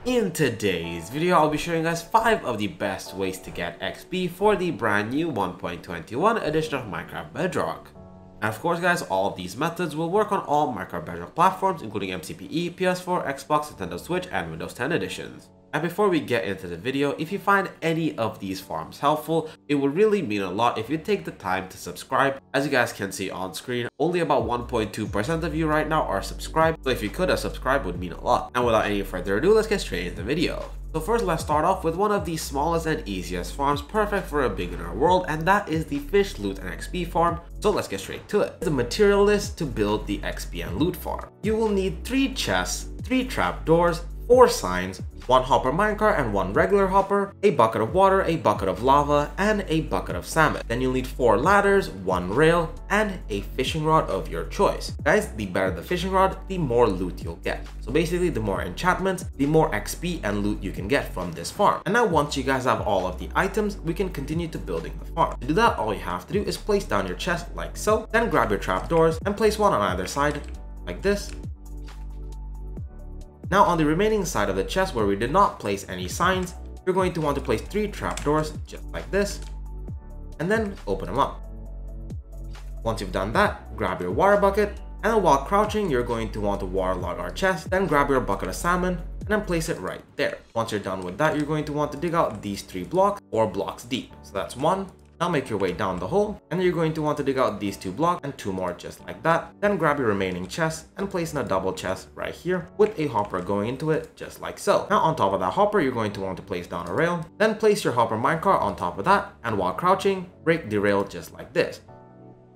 In today's video, I'll be showing you guys 5 of the best ways to get XP for the brand new 1.21 edition of Minecraft Bedrock. And of course guys, all of these methods will work on all Minecraft Bedrock platforms including MCPE, PS4, Xbox, Nintendo Switch, and Windows 10 editions. And before we get into the video, if you find any of these farms helpful, it would really mean a lot if you take the time to subscribe. As you guys can see on screen, only about 1.2% of you right now are subscribed, so if you could subscribe would mean a lot. And without any further ado, let's get straight into the video. So first, let's start off with one of the smallest and easiest farms perfect for a beginner world, and that is the Fish, Loot, and XP farm. So let's get straight to it. The material list to build the XP and loot farm. You will need 3 chests, 3 trapdoors, 4 signs, 1 hopper minecart and 1 regular hopper, a bucket of water, a bucket of lava, and a bucket of salmon. Then you'll need 4 ladders, 1 rail, and a fishing rod of your choice. Guys, the better the fishing rod, the more loot you'll get. So basically, the more enchantments, the more XP and loot you can get from this farm. And now once you guys have all of the items, we can continue to building the farm. To do that, all you have to do is place down your chest like so, then grab your trapdoors and place one on either side like this. Now on the remaining side of the chest where we did not place any signs, you're going to want to place 3 trapdoors just like this, and then open them up. Once you've done that, grab your water bucket, and then while crouching, you're going to want to waterlog our chest, then grab your bucket of salmon, and then place it right there. Once you're done with that, you're going to want to dig out these 3 blocks, 4 blocks deep. So that's 1. Now make your way down the hole, and then you're going to want to dig out these 2 blocks and 2 more just like that. Then grab your remaining chest and place in a double chest right here with a hopper going into it just like so. Now on top of that hopper, you're going to want to place down a rail, then place your hopper minecart on top of that, and while crouching, break the rail just like this.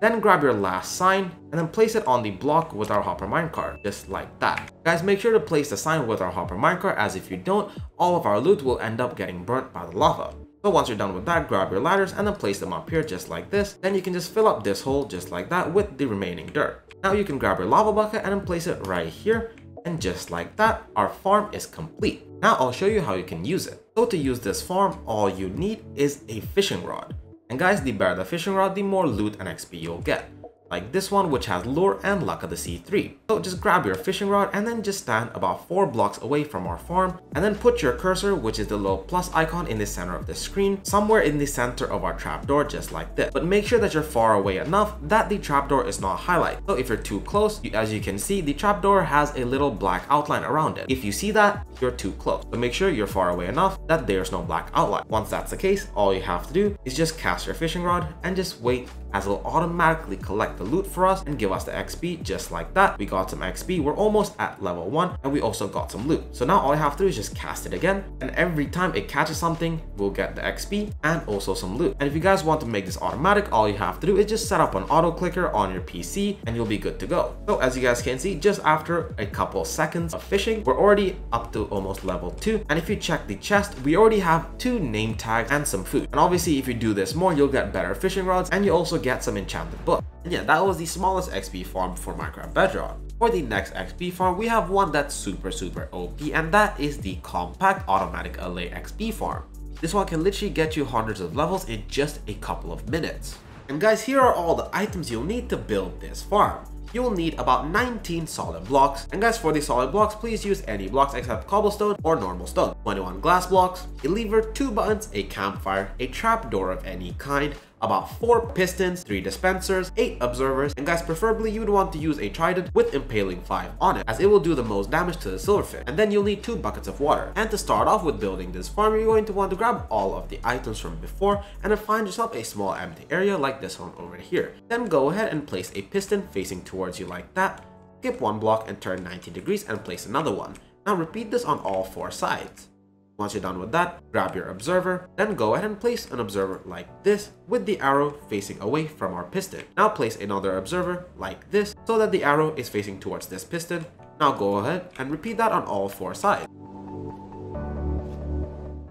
Then grab your last sign and then place it on the block with our hopper minecart, just like that. Guys, make sure to place the sign with our hopper minecart, as if you don't, all of our loot will end up getting burnt by the lava. So once you're done with that, grab your ladders and then place them up here just like this. Then you can just fill up this hole just like that with the remaining dirt. Now you can grab your lava bucket and then place it right here. And just like that, our farm is complete. Now I'll show you how you can use it. So to use this farm, all you need is a fishing rod. And guys, the better the fishing rod, the more loot and XP you'll get. Like this one, which has lure and luck of the sea 3. So just grab your fishing rod and then just stand about 4 blocks away from our farm, and then put your cursor, which is the little plus icon in the center of the screen, somewhere in the center of our trapdoor just like this. But make sure that you're far away enough that the trapdoor is not highlighted. So if you're too close, as you can see, the trapdoor has a little black outline around it. If you see that, you're too close. So make sure you're far away enough that there's no black outline. Once that's the case, all you have to do is just cast your fishing rod and just wait, as it'll automatically collect the loot for us and give us the XP just like that. We got some XP, we're almost at level 1, and we also got some loot. So now all you have to do is just cast it again, and every time it catches something, we'll get the XP and also some loot. And if you guys want to make this automatic, all you have to do is just set up an auto clicker on your PC and you'll be good to go. So as you guys can see, just after a couple seconds of fishing, we're already up to almost level 2. And if you check the chest, we already have 2 name tags and some food. And obviously if you do this more, you'll get better fishing rods and you also get some enchanted books. And yeah, that was the smallest XP farm for Minecraft Bedrock. For the next XP farm, we have one that's super OP, and that is the compact automatic Allay XP Farm. This one can literally get you hundreds of levels in just a couple of minutes. And guys, here are all the items you'll need to build this farm. You'll need about 19 solid blocks, and guys, for the solid blocks, please use any blocks except cobblestone or normal stone. 21 glass blocks, a lever, 2 buttons, a campfire, a trapdoor of any kind, about 4 pistons, 3 dispensers, 8 observers, and guys, preferably you would want to use a trident with impaling 5 on it, as it will do the most damage to the silverfish. And then you'll need 2 buckets of water. And to start off with building this farm, you're going to want to grab all of the items from before and then find yourself a small empty area like this one over here. Then go ahead and place a piston facing towards you like that, skip 1 block and turn 90 degrees and place another one. Now repeat this on all 4 sides. Once you're done with that, grab your observer, then go ahead and place an observer like this with the arrow facing away from our piston. Now place another observer like this so that the arrow is facing towards this piston. Now go ahead and repeat that on all 4 sides.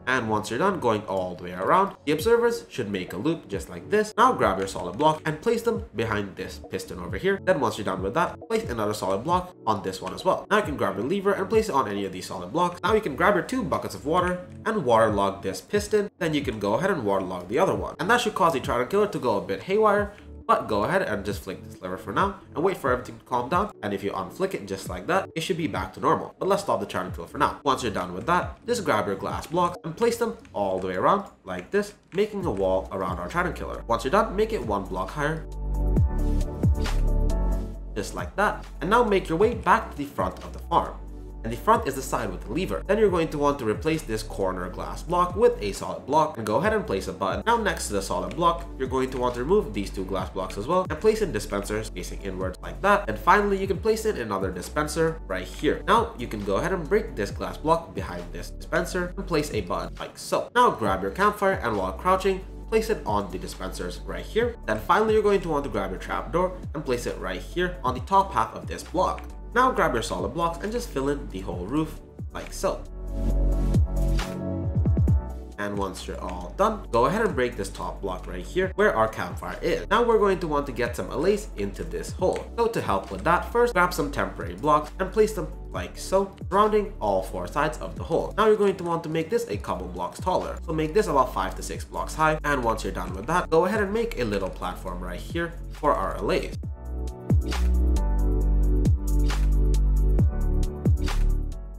And once you're done going all the way around, the observers should make a loop just like this. Now grab your solid block and place them behind this piston over here. Then once you're done with that, place another solid block on this one as well. Now you can grab your lever and place it on any of these solid blocks. Now you can grab your 2 buckets of water and waterlog this piston. Then you can go ahead and waterlog the other one. And that should cause the trident killer to go a bit haywire. but go ahead and just flick this lever for now and wait for everything to calm down, and if you unflick it just like that, it should be back to normal. But let's stop the trident killer for now. Once you're done with that, just grab your glass blocks and place them all the way around like this, making a wall around our trident killer. Once you're done, make it 1 block higher, just like that, and now make your way back to the front of the farm. And the front is the side with the lever. Then you're going to want to replace this corner glass block with a solid block and go ahead and place a button. Now next to the solid block, you're going to want to remove these 2 glass blocks as well and place in dispensers facing inwards like that. And finally, you can place in another dispenser right here. Now you can go ahead and break this glass block behind this dispenser and place a button like so. Now grab your campfire and while crouching, place it on the dispensers right here. Then finally, you're going to want to grab your trapdoor and place it right here on the top half of this block. Now grab your solid blocks and just fill in the whole roof like so. And once you're all done, go ahead and break this top block right here where our campfire is. Now we're going to want to get some allays into this hole. So to help with that, first grab some temporary blocks and place them like so, surrounding all 4 sides of the hole. Now you're going to want to make this a couple blocks taller. So make this about 5 to 6 blocks high. And once you're done with that, go ahead and make a little platform right here for our allays.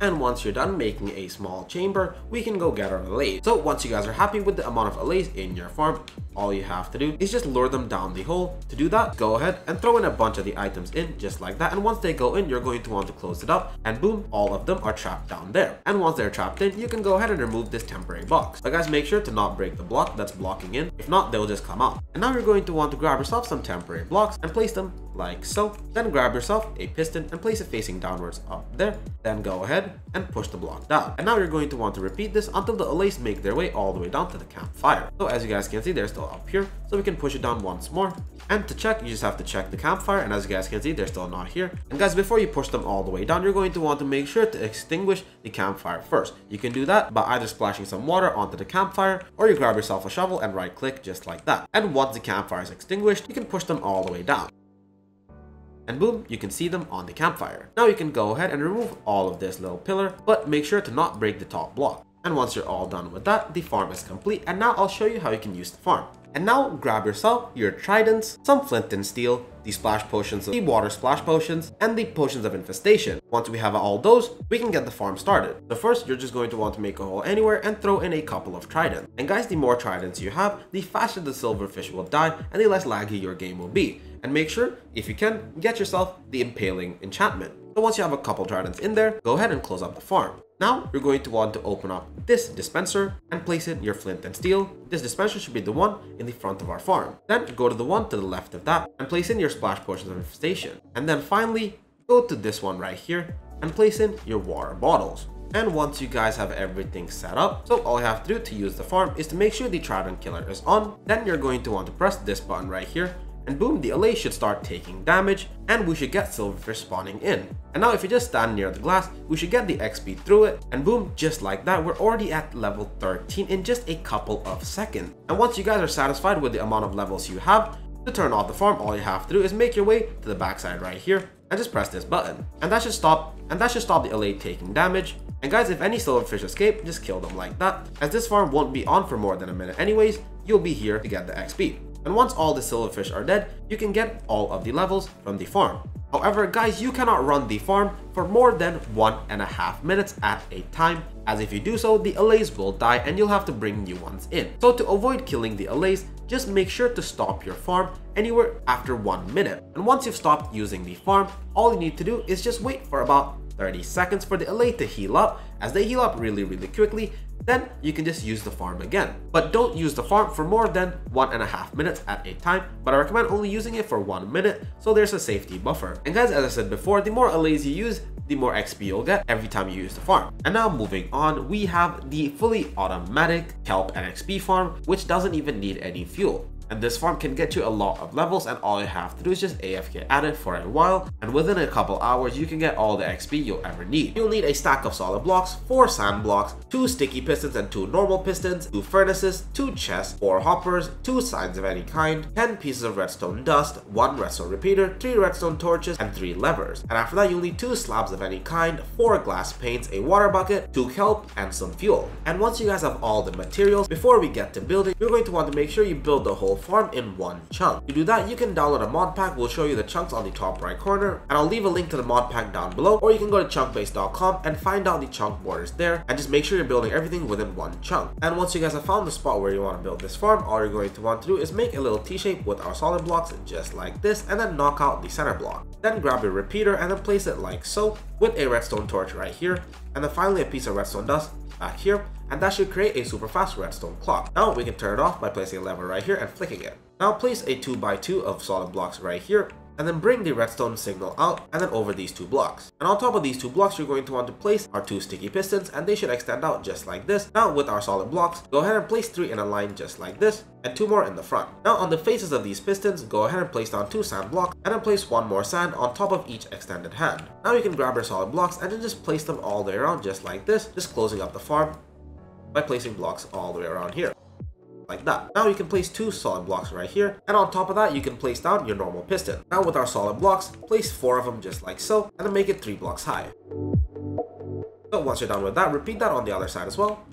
And once you're done making a small chamber, we can go get our allays. So once you guys are happy with the amount of allays in your farm, all you have to do is just lure them down the hole. To do that, go ahead and throw in a bunch of the items in just like that. And once they go in, you're going to want to close it up and boom, all of them are trapped down there. And once they're trapped in, you can go ahead and remove this temporary box. But guys, make sure to not break the block that's blocking in. If not, they'll just come out. And now you're going to want to grab yourself some temporary blocks and place them like so. Then grab yourself a piston and place it facing downwards up there. Then go ahead and push the block down. And now you're going to want to repeat this until the allays make their way all the way down to the campfire. So as you guys can see, they're still up here, so we can push it down once more. And to check, you just have to check the campfire, and as you guys can see, they're still not here. And guys, before you push them all the way down, you're going to want to make sure to extinguish the campfire first. You can do that by either splashing some water onto the campfire, or you grab yourself a shovel and right click just like that. And once the campfire is extinguished, you can push them all the way down. And boom, you can see them on the campfire. Now you can go ahead and remove all of this little pillar, but make sure to not break the top block. And once you're all done with that, the farm is complete, and now I'll show you how you can use the farm. And now grab yourself your tridents, some flint and steel, the splash potions, the water splash potions, and the potions of infestation. Once we have all those, we can get the farm started. So first, you're just going to want to make a hole anywhere and throw in a couple of tridents. And guys, the more tridents you have, the faster the silverfish will die and the less laggy your game will be. And make sure, if you can, get yourself the impaling enchantment. So once you have a couple tridents in there, go ahead and close up the farm. Now, you're going to want to open up this dispenser and place in your flint and steel. This dispenser should be the one in the front of our farm. Then go to the one to the left of that and place in your splash potions of infestation. And then finally, go to this one right here and place in your water bottles. And once you guys have everything set up, so all you have to do to use the farm is to make sure the trident killer is on. Then you're going to want to press this button right here. And boom, the allay should start taking damage and we should get silverfish spawning in. And now if you just stand near the glass, we should get the XP through it. And boom, just like that, we're already at level 13 in just a couple of seconds. And once you guys are satisfied with the amount of levels you have, to turn off the farm, all you have to do is make your way to the backside right here and just press this button. And that should stop the allay taking damage. And guys, if any silverfish escape, just kill them like that. As this farm won't be on for more than a minute anyways, you'll be here to get the XP. And once all the silverfish are dead, you can get all of the levels from the farm. However, guys, you cannot run the farm for more than 1.5 minutes at a time, as if you do so, the allays will die and you'll have to bring new ones in. So to avoid killing the allays, just make sure to stop your farm anywhere after 1 minute. And once you've stopped using the farm, all you need to do is just wait for about 30 seconds for the allay to heal up. As they heal up really quickly, then you can just use the farm again. But don't use the farm for more than 1.5 minutes at a time, but I recommend only using it for 1 minute, so there's a safety buffer. And guys, as I said before, the more allays you use, the more XP you'll get every time you use the farm. And now moving on, we have the fully automatic kelp and XP farm, which doesn't even need any fuel. And this farm can get you a lot of levels, and all you have to do is just AFK at it for a while, and within a couple hours you can get all the XP you'll ever need. You'll need a stack of solid blocks, 4 sand blocks, 2 sticky pistons and 2 normal pistons, 2 furnaces, 2 chests, 4 hoppers, 2 signs of any kind, 10 pieces of redstone dust, 1 redstone repeater, 3 redstone torches, and 3 levers. And after that, you'll need 2 slabs of any kind, 4 glass panes, a water bucket, 2 kelp, and some fuel. And once you guys have all the materials, before we get to building, you're going to want to make sure you build the whole farm in one chunk. To do that, you can download a mod pack. We'll show you the chunks on the top right corner, and I'll leave a link to the mod pack down below, or you can go to chunkbase.com and find out the chunk borders there, and just make sure you're building everything within one chunk. And once you guys have found the spot where you want to build this farm, all you're going to want to do is make a little T-shape with our solid blocks just like this, and then knock out the center block. Then grab your repeater and then place it like so, with a redstone torch right here, and then finally a piece of redstone dust back here, and that should create a super fast redstone clock. Now we can turn it off by placing a lever right here and flicking it. Now place a 2x2 of solid blocks right here, and then bring the redstone signal out and then over these 2 blocks. And on top of these 2 blocks, you're going to want to place our 2 sticky pistons, and they should extend out just like this. Now with our solid blocks, go ahead and place 3 in a line just like this, and 2 more in the front. Now on the faces of these pistons, go ahead and place down 2 sand blocks, and then place 1 more sand on top of each extended hand. Now you can grab your solid blocks and then just place them all the way around just like this, just closing up the farm by placing blocks all the way around here. Like that. Now you can place 2 solid blocks right here, and on top of that you can place down your normal piston. Now with our solid blocks, place 4 of them just like so, and then make it 3 blocks high. So once you're done with that, repeat that on the other side as well.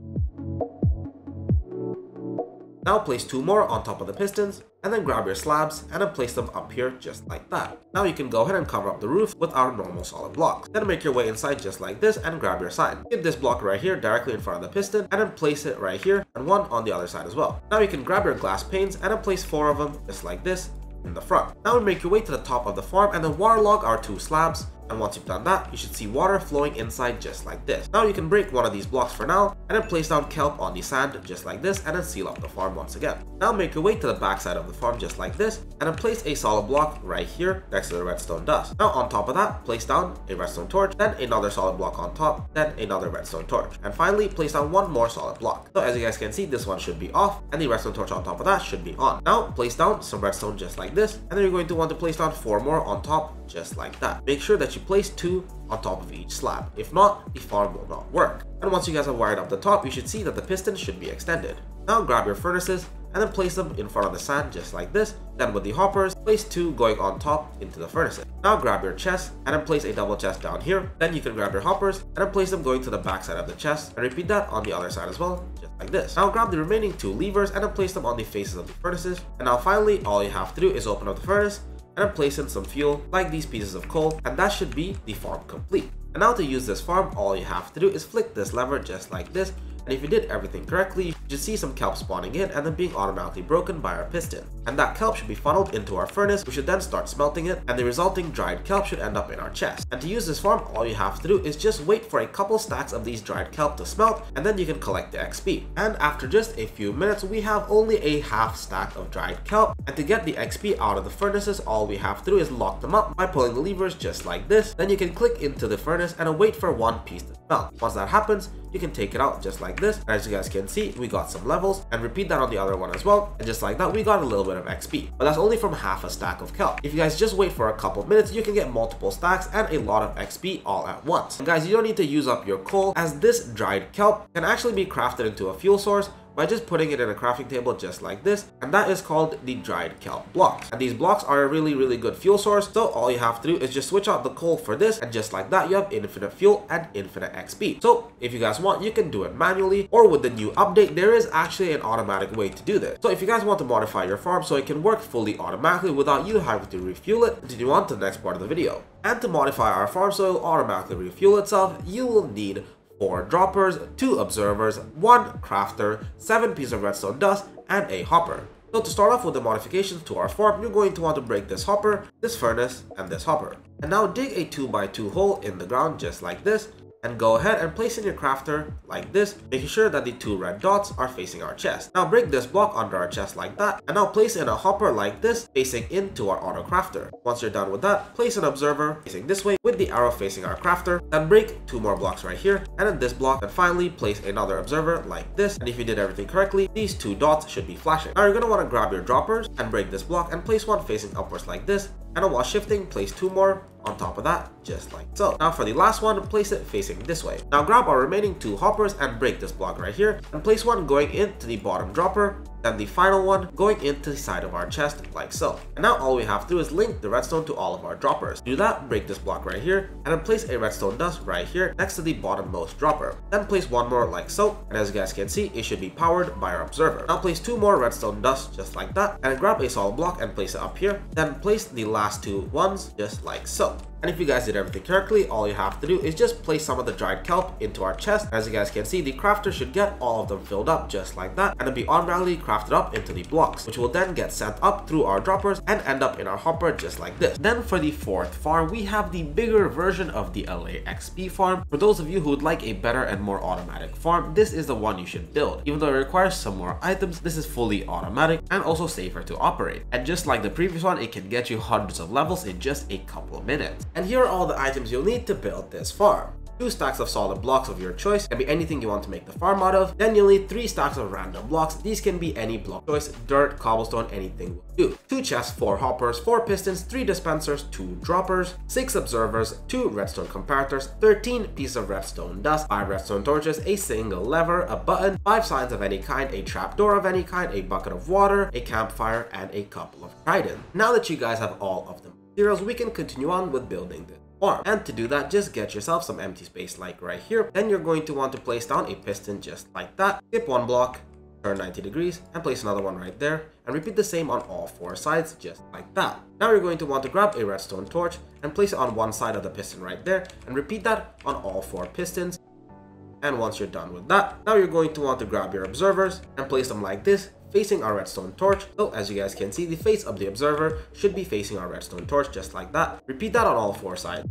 Now place 2 more on top of the pistons, and then grab your slabs and then place them up here just like that. Now you can go ahead and cover up the roof with our normal solid blocks. Then make your way inside just like this and grab your sign. Get this block right here directly in front of the piston, and then place it right here, and 1 on the other side as well. Now you can grab your glass panes and then place 4 of them just like this in the front. Now we make your way to the top of the farm and then waterlog our 2 slabs. And once you've done that, you should see water flowing inside just like this. Now you can break one of these blocks for now, and then place down kelp on the sand just like this, and then seal up the farm once again. Now make your way to the back side of the farm just like this, and then place a solid block right here next to the redstone dust. Now on top of that, place down a redstone torch, then another solid block on top, then another redstone torch. And finally, place down 1 more solid block. So as you guys can see, this one should be off, and the redstone torch on top of that should be on. Now place down some redstone just like this, and then you're going to want to place down 4 more on top just like that. Make sure that you place 2 on top of each slab. If not, the farm will not work. And once you guys have wired up the top, you should see that the piston should be extended. Now grab your furnaces and then place them in front of the sand just like this. Then with the hoppers, place 2 going on top into the furnaces. Now grab your chest and then place a double chest down here. Then you can grab your hoppers and then place them going to the back side of the chest, and repeat that on the other side as well, just like this. Now grab the remaining 2 levers and then place them on the faces of the furnaces. And now finally, all you have to do is open up the furnace and then place in some fuel like these pieces of coal, and that should be the farm complete. And now to use this farm, all you have to do is flick this lever just like this, and if you did everything correctly, you should see some kelp spawning in and then being automatically broken by our piston. And that kelp should be funneled into our furnace. We should then start smelting it, and the resulting dried kelp should end up in our chest. And to use this farm, all you have to do is just wait for a couple stacks of these dried kelp to smelt, and then you can collect the XP. And after just a few minutes, we have only a half stack of dried kelp. And to get the XP out of the furnaces, all we have to do is lock them up by pulling the levers just like this. Then you can click into the furnace and wait for 1 piece to smelt. Once that happens, you can take it out just like this. And as you guys can see, we got some levels, and repeat that on the other one as well. And just like that, we got a little bit of XP, but that's only from half a stack of kelp. If you guys just wait for a couple of minutes, you can get multiple stacks and a lot of XP all at once. And guys, you don't need to use up your coal, as this dried kelp can actually be crafted into a fuel source by just putting it in a crafting table just like this, and that is called the dried kelp blocks. And these blocks are a really good fuel source, so all you have to do is just switch out the coal for this, and just like that, you have infinite fuel and infinite XP. So if you guys want, you can do it manually, or with the new update, there is actually an automatic way to do this. So if you guys want to modify your farm so it can work fully automatically without you having to refuel it, continue on to the next part of the video. And to modify our farm so it will automatically refuel itself, you will need 4 droppers, 2 observers, 1 crafter, 7 pieces of redstone dust, and a hopper. So to start off with the modifications to our farm, you're going to want to break this hopper, this furnace, and this hopper. And now dig a 2x2 hole in the ground just like this, and go ahead and place in your crafter like this, making sure that the 2 red dots are facing our chest. Now break this block under our chest like that, and now place in a hopper like this, facing into our auto crafter. Once you're done with that, place an observer facing this way with the arrow facing our crafter, then break 2 more blocks right here, and then this block, and finally place another observer like this. And if you did everything correctly, these 2 dots should be flashing. Now you're going to want to grab your droppers and break this block and place one facing upwards like this, and while shifting, place 2 more on top of that, just like so. Now for the last one, place it facing this way. Now grab our remaining 2 hoppers and break this block right here, and place one going into the bottom dropper, then the final one going into the side of our chest like so. And now all we have to do is link the redstone to all of our droppers. To do that, break this block right here and then place a redstone dust right here next to the bottommost dropper. Then place one more like so, and as you guys can see, it should be powered by our observer. Now place two more redstone dust just like that, and then grab a solid block and place it up here. Then place the last two ones just like so. And if you guys did everything correctly, all you have to do is just place some of the dried kelp into our chest. As you guys can see, the crafter should get all of them filled up just like that, and it'll be automatically crafted up into the blocks, which will then get sent up through our droppers and end up in our hopper just like this. Then for the fourth farm, we have the bigger version of the Allay XP farm. For those of you who would like a better and more automatic farm, this is the one you should build. Even though it requires some more items, this is fully automatic and also safer to operate. And just like the previous one, it can get you hundreds of levels in just a couple of minutes. And here are all the items you'll need to build this farm. 2 stacks of solid blocks of your choice, can be anything you want to make the farm out of. Then you'll need 3 stacks of random blocks. These can be any block choice, dirt, cobblestone, anything will do. 2 chests, 4 hoppers, 4 pistons, 3 dispensers, 2 droppers, 6 observers, 2 redstone comparators, 13 pieces of redstone dust, 5 redstone torches, a single lever, a button, 5 signs of any kind, a trapdoor of any kind, a bucket of water, a campfire, and a couple of trident. Now that you guys have all of the materials, we can continue on with building this farm. And to do that, just get yourself some empty space like right here. Then you're going to want to place down a piston just like that. Skip one block, turn 90 degrees, and place another one right there. And repeat the same on all 4 sides just like that. Now you're going to want to grab a redstone torch and place it on one side of the piston right there. And repeat that on all 4 pistons. And once you're done with that, now you're going to want to grab your observers and place them like this, facing our redstone torch. So as you guys can see, the face of the observer should be facing our redstone torch just like that. Repeat that on all 4 sides.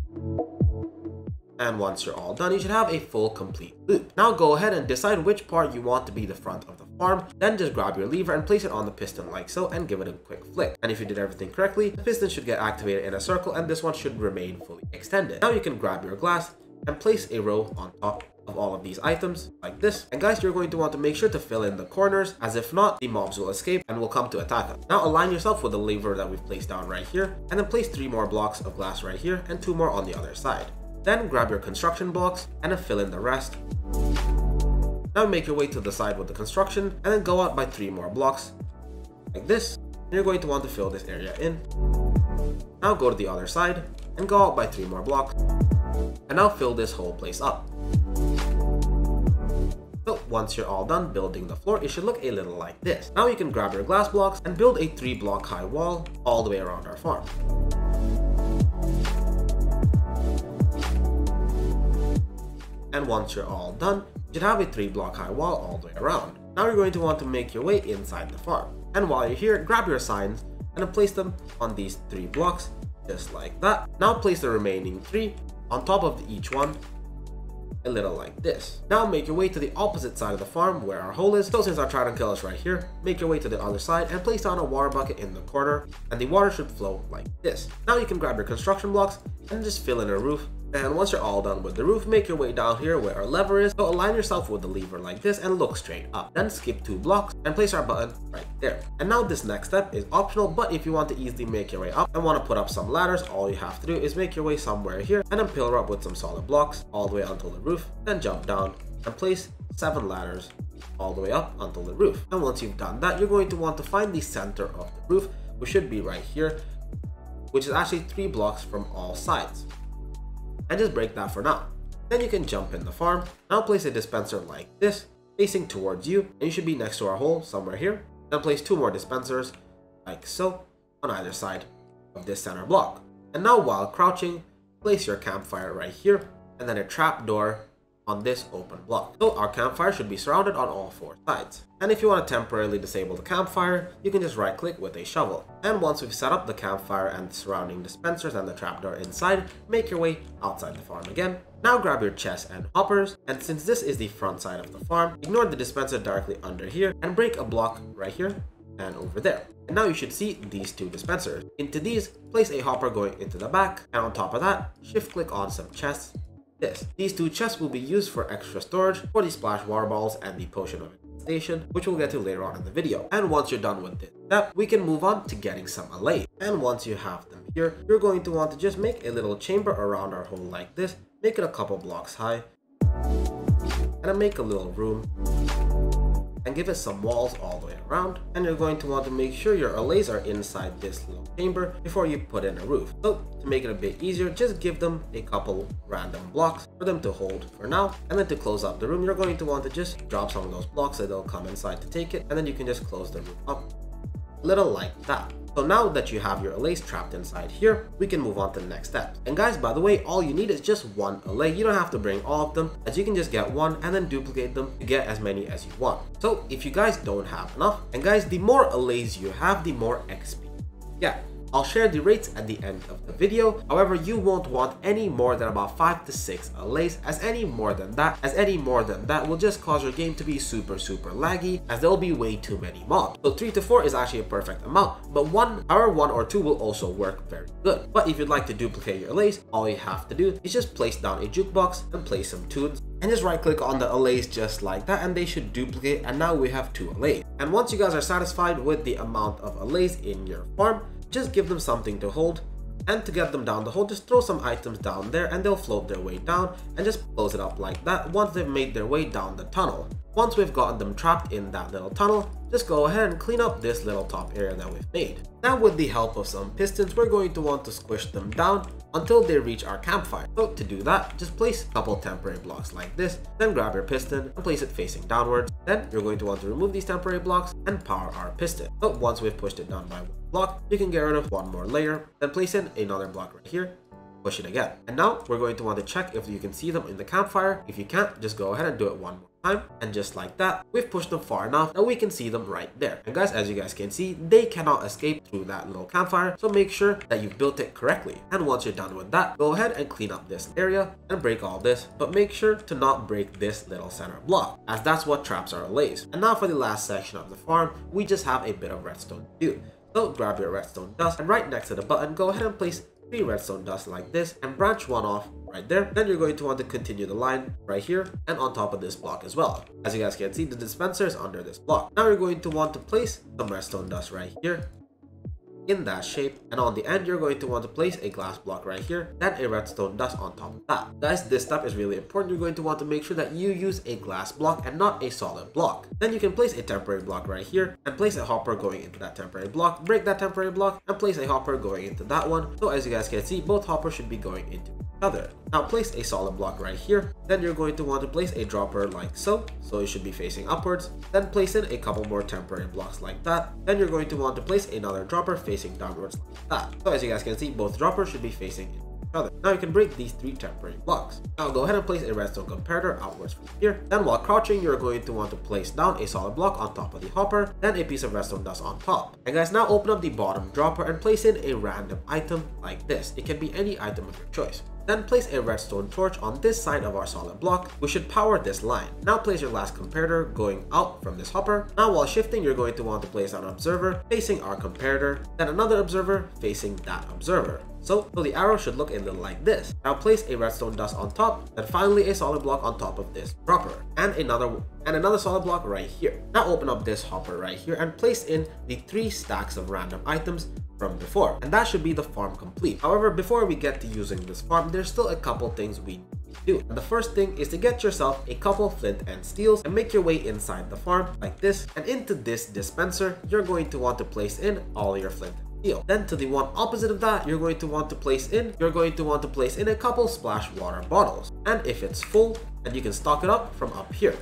And once you're all done, you should have a full complete loop. Now go ahead and decide which part you want to be the front of the farm. Then just grab your lever and place it on the piston like so and give it a quick flick. And if you did everything correctly, the piston should get activated in a circle and this one should remain fully extended. Now you can grab your glass and place a row on top of all of these items like this. And guys, you're going to want to make sure to fill in the corners, as if not, the mobs will escape and will come to attack us. Now align yourself with the lever that we've placed down right here, and then place 3 more blocks of glass right here and 2 more on the other side. Then grab your construction blocks and then fill in the rest. Now make your way to the side with the construction and then go out by 3 more blocks like this. And you're going to want to fill this area in. Now go to the other side and go out by 3 more blocks. And now fill this whole place up. So once you're all done building the floor, it should look a little like this. Now you can grab your glass blocks and build a 3 block high wall all the way around our farm. And once you're all done, you should have a 3 block high wall all the way around. Now you're going to want to make your way inside the farm. And while you're here, grab your signs and then place them on these 3 blocks just like that. Now place the remaining 3 on top of each one, a little like this. Now make your way to the opposite side of the farm where our hole is. So since our trident kill is right here, make your way to the other side and place down a water bucket in the corner, and the water should flow like this. Now you can grab your construction blocks and just fill in a roof. And once you're all done with the roof, make your way down here where our lever is. So align yourself with the lever like this and look straight up. Then skip 2 blocks and place our button right there. And now this next step is optional, but if you want to easily make your way up and want to put up some ladders, all you have to do is make your way somewhere here and then pillar up with some solid blocks all the way until the roof. Then jump down and place 7 ladders all the way up until the roof. And once you've done that, you're going to want to find the center of the roof, which should be right here, which is actually 3 blocks from all sides. And just break that for now. Then you can jump in the farm. Now place a dispenser like this, facing towards you, and you should be next to our hole somewhere here. Then place 2 more dispensers, like so, on either side of this center block. And now while crouching, place your campfire right here, and then a trapdoor on this open block. So our campfire should be surrounded on all 4 sides. And if you want to temporarily disable the campfire, you can just right click with a shovel. And once we've set up the campfire and the surrounding dispensers and the trapdoor inside, make your way outside the farm again. Now grab your chests and hoppers, and since this is the front side of the farm, ignore the dispenser directly under here and break a block right here and over there. And now you should see these 2 dispensers. Into these, place a hopper going into the back, and on top of that, shift click on some chests. These 2 chests will be used for extra storage for the splash water balls and the potion of station, which we'll get to later on in the video. And once you're done with this step, we can move on to getting some allay. And once you have them here, you're going to want to just make a little chamber around our hole like this, make it a couple blocks high, and then make a little room and give it some walls all the way around. And you're going to want to make sure your allays are inside this little chamber before you put in a roof. So to make it a bit easier, just give them a couple random blocks for them to hold for now. And then to close up the room, you're going to want to just drop some of those blocks so they'll come inside to take it. And then you can just close the room up, a little like that. So now that you have your allays trapped inside here, we can move on to the next step. And guys, by the way, all you need is just one allay. You don't have to bring all of them, as you can just get one and then duplicate them to get as many as you want. So if you guys don't have enough, and guys, the more allays you have, the more XP. Yeah, I'll share the rates at the end of the video. However, you won't want any more than about 5 to 6 allays, as any more than that will just cause your game to be super laggy, as there will be way too many mobs. So 3 to 4 is actually a perfect amount, but 1 or 2 will also work very good. But if you'd like to duplicate your allays, all you have to do is just place down a jukebox and play some tunes, and just right click on the allays just like that, and they should duplicate, and now we have 2 allays. And once you guys are satisfied with the amount of allays in your farm, just give them something to hold, and to get them down the hole, just throw some items down there and they'll float their way down, and just close it up like that once they've made their way down the tunnel. Once we've gotten them trapped in that little tunnel, just go ahead and clean up this little top area that we've made. Now with the help of some pistons, we're going to want to squish them down until they reach our campfire. So to do that, just place a couple temporary blocks like this, then grab your piston and place it facing downwards. Then you're going to want to remove these temporary blocks and power our piston. So once we've pushed it down by one block, you can get rid of one more layer, then place in another block right here, push it again. And now we're going to want to check if you can see them in the campfire. If you can't, just go ahead and do it one more time, and just like that, we've pushed them far enough that we can see them right there. And guys, as you guys can see, they cannot escape through that little campfire, so make sure that you've built it correctly. And once you're done with that, go ahead and clean up this area and break all this, but make sure to not break this little center block, as that's what traps our allays. And now for the last section of the farm, we just have a bit of redstone to do. So grab your redstone dust, and right next to the button, go ahead and place 3 redstone dust like this, and branch one off right there. Then you're going to want to continue the line right here and on top of this block as well. As you guys can see, the dispenser is under this block. Now you're going to want to place some redstone dust right here in that shape, and on the end you're going to want to place a glass block right here, then a redstone dust on top of that. Guys, this step is really important. You're going to want to make sure that you use a glass block and not a solid block. Then you can place a temporary block right here and place a hopper going into that temporary block, break that temporary block and place a hopper going into that one. So as you guys can see, both hoppers should be going into each other. Now place a solid block right here, then you're going to want to place a dropper like so it should be facing upwards. Then place in a couple more temporary blocks like that. Then you're going to want to place another dropper facing downwards like that. So as you guys can see, both droppers should be facing each other. Now you can break these 3 temporary blocks. Now go ahead and place a redstone comparator outwards from here. Then while crouching, you're going to want to place down a solid block on top of the hopper, then a piece of redstone dust on top. And guys, now open up the bottom dropper and place in a random item like this. It can be any item of your choice. Then place a redstone torch on this side of our solid block, which should power this line. Now place your last comparator going out from this hopper. Now while shifting, you're going to want to place an observer facing our comparator, then another observer facing that observer. So the arrow should look a little like this. Now place a redstone dust on top, then finally a solid block on top of this dropper, and another solid block right here. Now open up this hopper right here and place in the 3 stacks of random items from before, and that should be the farm complete. However, before we get to using this farm, there's still a couple things we need to do. And the first thing is to get yourself a couple flint and steels and make your way inside the farm like this, and into this dispenser you're going to want to place in all your flint and steel. Then to the one opposite of that, you're going to want to place in a couple splash water bottles, and if it's full, then you can stock it up from up here.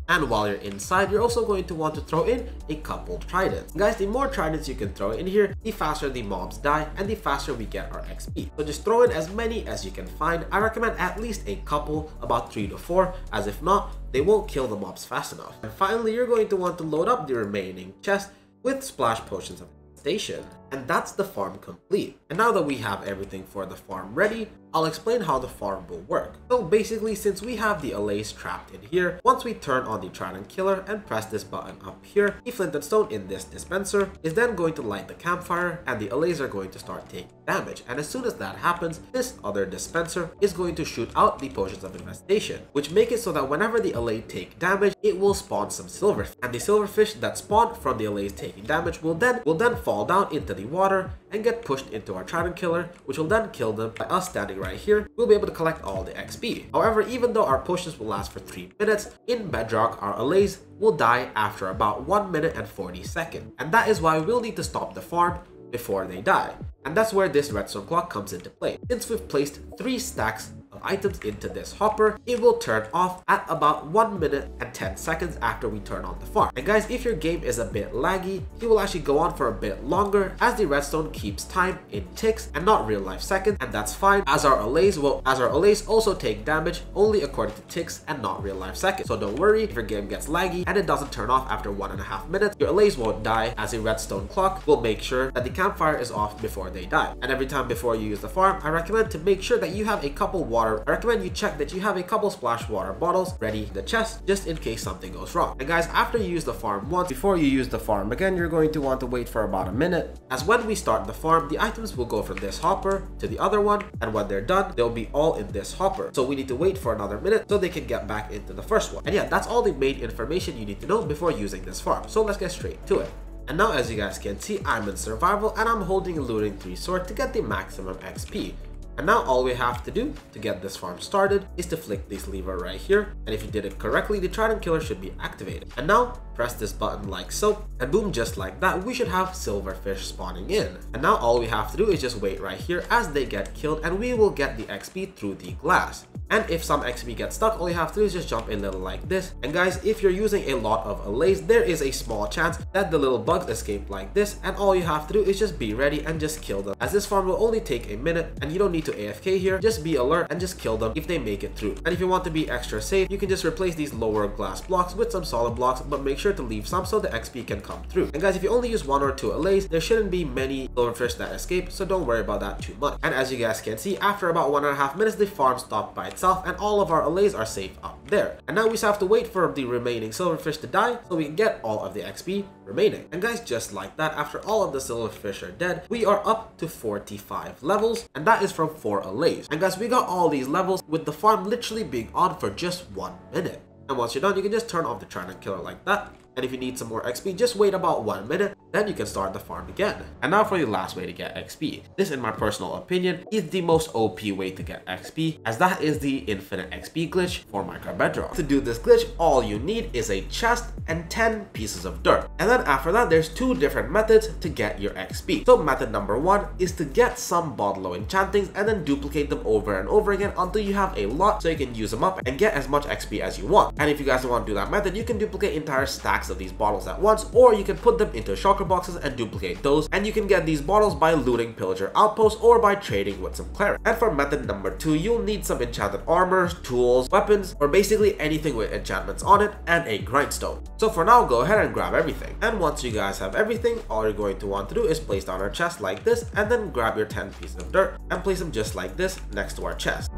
And while you're inside, you're also going to want to throw in a couple tridents. Guys, the more tridents you can throw in here, the faster the mobs die and the faster we get our XP. So just throw in as many as you can find. I recommend at least a couple, about 3 to 4, as if not, they won't kill the mobs fast enough. And finally, you're going to want to load up the remaining chest with splash potions of station. And that's the farm complete. And now that we have everything for the farm ready, I'll explain how the farm will work. So basically, since we have the allays trapped in here, once we turn on the trident killer and press this button up here, the flint and stone in this dispenser is then going to light the campfire, and the allays are going to start taking damage. And as soon as that happens, this other dispenser is going to shoot out the potions of infestation, which make it so that whenever the allay take damage, it will spawn some silverfish. And the silverfish that spawn from the allays taking damage will then fall down into the the water and get pushed into our trident killer, which will then kill them. By us standing right here, we'll be able to collect all the XP. However, even though our potions will last for 3 minutes, in Bedrock, our allays will die after about 1 minute and 40 seconds. And that is why we'll need to stop the farm before they die. And that's where this redstone clock comes into play. Since we've placed 3 stacks of items into this hopper, it will turn off at about 1 minute and 10 seconds after we turn on the farm. And guys, if your game is a bit laggy, it will actually go on for a bit longer as the redstone keeps time in ticks and not real life seconds, and that's fine as our allays also take damage only according to ticks and not real life seconds. So don't worry if your game gets laggy and it doesn't turn off after 1.5 minutes, your allays won't die, as a redstone clock will make sure that the campfire is off before they die. And every time before you use the farm, I recommend to make sure that you have a couple I recommend you check that you have a couple splash water bottles ready in the chest just in case something goes wrong. And guys, after you use the farm once, before you use the farm again, you're going to want to wait for about a minute, as when we start the farm, the items will go from this hopper to the other one, and when they're done, they'll be all in this hopper. So we need to wait for another minute so they can get back into the first one. And yeah, that's all the main information you need to know before using this farm. So let's get straight to it. And now, as you guys can see, I'm in survival and I'm holding a looting 3 sword to get the maximum XP. And now all we have to do to get this farm started is to flick this lever right here, and if you did it correctly, the trident killer should be activated. And now press this button like so, and boom, just like that, we should have silverfish spawning in. And now all we have to do is just wait right here as they get killed, and we will get the XP through the glass. And if some XP gets stuck, all you have to do is just jump a little like this. And guys, if you're using a lot of allays, there is a small chance that the little bugs escape like this, and all you have to do is just be ready and just kill them, as this farm will only take a minute and you don't need to AFK here. Just be alert and just kill them if they make it through. And if you want to be extra safe, you can just replace these lower glass blocks with some solid blocks, but make sure to leave some so the XP can come through. And guys, if you only use 1 or 2 allays, there shouldn't be many silverfish that escape, so don't worry about that too much. And as you guys can see, after about 1.5 minutes, the farm stopped by itself and all of our allays are safe up there. And now we just have to wait for the remaining silverfish to die so we can get all of the XP remaining. And guys, just like that, after all of the silverfish are dead, we are up to 45 levels, and that is from 4 allays. And guys, we got all these levels with the farm literally being on for just 1 minute. And once you're done, you can just turn off the trident killer like that. And if you need some more XP, just wait about 1 minute, then you can start the farm again. And now for the last way to get XP. This, in my personal opinion, is the most OP way to get XP, as that is the infinite XP glitch for Minecraft Bedrock. To do this glitch, all you need is a chest and 10 pieces of dirt. And then after that, there's 2 different methods to get your XP. So method number 1 is to get some bottle enchantings and then duplicate them over and over again until you have a lot so you can use them up and get as much XP as you want. And if you guys don't want to do that method, you can duplicate entire stacks of these bottles at once, or you can put them into shulker boxes and duplicate those, and you can get these bottles by looting pillager outposts or by trading with some cleric. And for method number 2, you'll need some enchanted armor, tools, weapons, or basically anything with enchantments on it, and a grindstone. So for now, go ahead and grab everything. And once you guys have everything, all you're going to want to do is place down our chest like this, and then grab your 10 pieces of dirt and place them just like this next to our chest.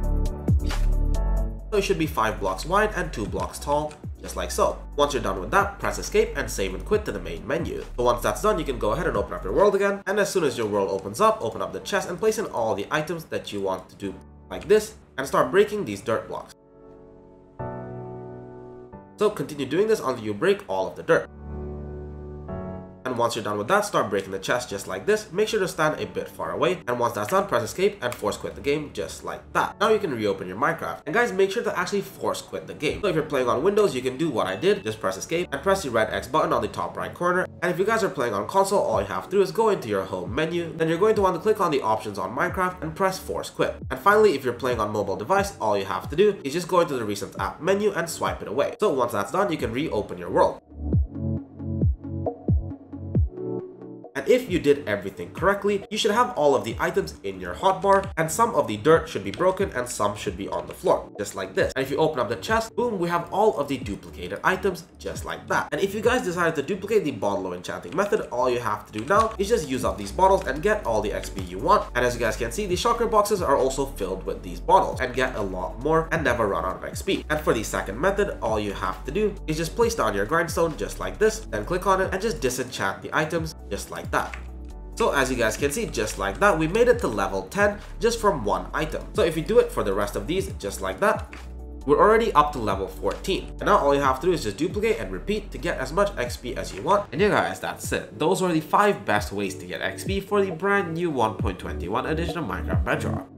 So it should be 5 blocks wide and 2 blocks tall, just like so. Once you're done with that, press escape and save and quit to the main menu. So once that's done, you can go ahead and open up your world again, and as soon as your world opens up, open up the chest and place in all the items that you want to do like this, and start breaking these dirt blocks. So continue doing this until you break all of the dirt. And once you're done with that, start breaking the chest just like this. Make sure to stand a bit far away. And once that's done, press escape and force quit the game just like that. Now you can reopen your Minecraft. And guys, make sure to actually force quit the game. So if you're playing on Windows, you can do what I did. Just press escape and press the red X button on the top right corner. And if you guys are playing on console, all you have to do is go into your home menu. Then you're going to want to click on the options on Minecraft and press force quit. And finally, if you're playing on mobile device, all you have to do is just go into the recent app menu and swipe it away. So once that's done, you can reopen your world. And if you did everything correctly, you should have all of the items in your hotbar, and some of the dirt should be broken and some should be on the floor, just like this. And if you open up the chest, boom, we have all of the duplicated items, just like that. And if you guys decided to duplicate the bottle enchanting method, all you have to do now is just use up these bottles and get all the XP you want. And as you guys can see, the shulker boxes are also filled with these bottles, and get a lot more and never run out of XP. And for the second method, all you have to do is just place down your grindstone just like this, then click on it and just disenchant the items just like that. So as you guys can see, just like that, we made it to level 10 just from one item. So if you do it for the rest of these just like that, We're already up to level 14, and now all you have to do is just duplicate and repeat to get as much XP as you want. And yeah guys, that's it. Those are the 5 best ways to get XP for the brand new 1.21 edition of Minecraft Bedrock.